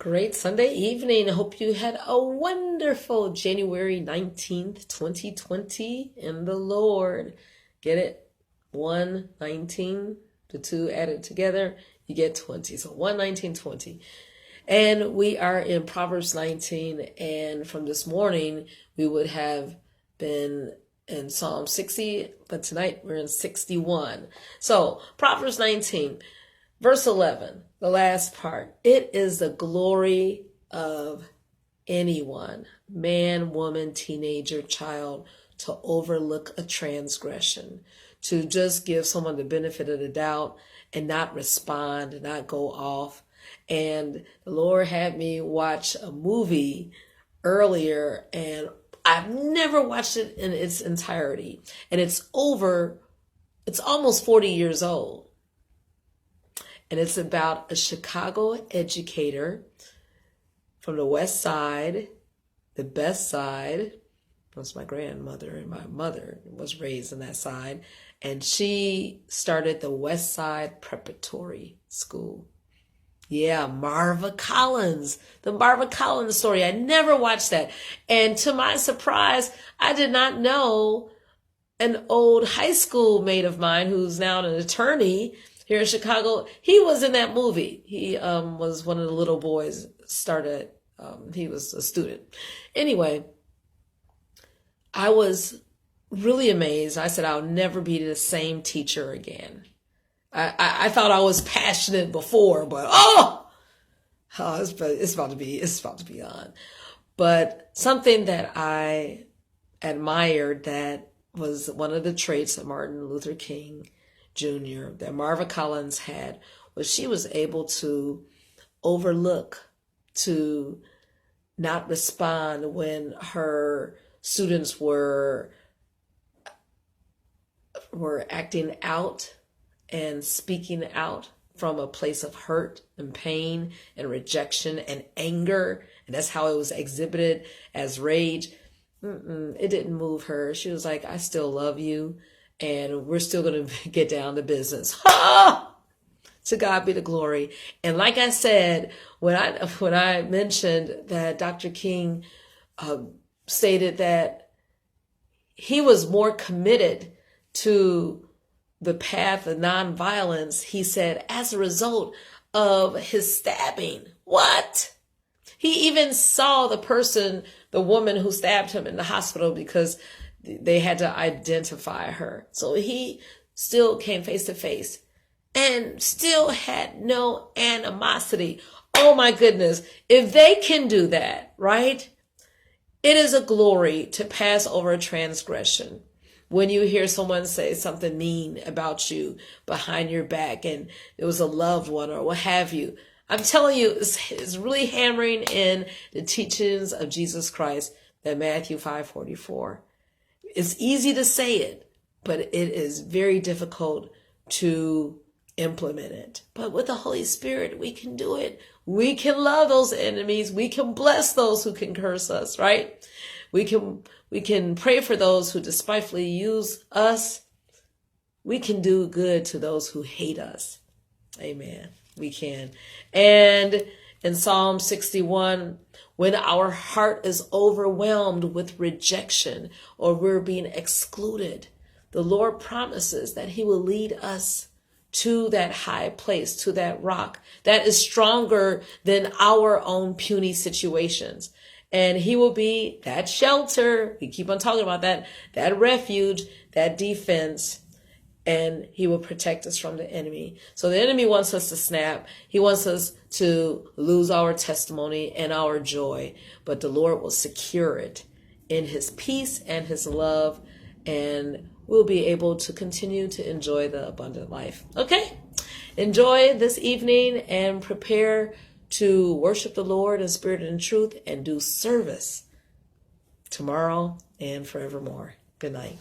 Great Sunday evening. I hope you had a wonderful January 19th, 2020 in the Lord. Get it? 119, the two added together, you get 20. So 119:20. And we are in Proverbs 19. And from this morning, we would have been in Psalm 60, but tonight we're in 61. So Proverbs 19. Verse 11, the last part. It is the glory of anyone, man, woman, teenager, child, to overlook a transgression, to just give someone the benefit of the doubt and not respond, and not go off. And the Lord had me watch a movie earlier, and I've never watched it in its entirety. And it's almost 40 years old. And it's about a Chicago educator from the West Side, the best side. That's my grandmother, and my mother was raised on that side. And she started the West Side Preparatory School. Yeah, Marva Collins, the Marva Collins story. I never watched that. And to my surprise, I did not know an old high school mate of mine who's now an attorney here in Chicago. He was in that movie. He was one of the little boys, he was a student. Anyway, I was really amazed. I said, I'll never be the same teacher again. I thought I was passionate before, but it's about to be on. But something that I admired, that was one of the traits of Martin Luther King Jr. that Marva Collins had, was she was able to overlook, to not respond when her students were acting out and speaking out from a place of hurt and pain and rejection and anger. And that's how it was exhibited as rage. It didn't move her. She was like, I still love you, and we're still going to get down to business. To God be the glory. And like I said, when I mentioned that Dr. King stated that he was more committed to the path of nonviolence, he said, as a result of his stabbing. What? He even saw the woman who stabbed him in the hospital, because they had to identify her. So he still came face to face and still had no animosity. Oh my goodness. If they can do that, right? It is a glory to pass over a transgression. When you hear someone say something mean about you behind your back, and it was a loved one or what have you, I'm telling you, it's really hammering in the teachings of Jesus Christ, that Matthew 5:44. It's easy to say it, but it is very difficult to implement it. But with the Holy Spirit, we can do it. We can love those enemies. We can bless those who can curse us, right? We can pray for those who despitefully use us. We can do good to those who hate us. Amen. We can. And in Psalm 61, when our heart is overwhelmed with rejection, or we're being excluded, the Lord promises that he will lead us to that high place, to that rock that is stronger than our own puny situations. And he will be that shelter. We keep on talking about that refuge, that defense, and he will protect us from the enemy. So the enemy wants us to snap. He wants us to lose our testimony and our joy, but the Lord will secure it in his peace and his love, and we'll be able to continue to enjoy the abundant life. Okay? Enjoy this evening and prepare to worship the Lord in spirit and in truth, and do service tomorrow and forevermore. Good night.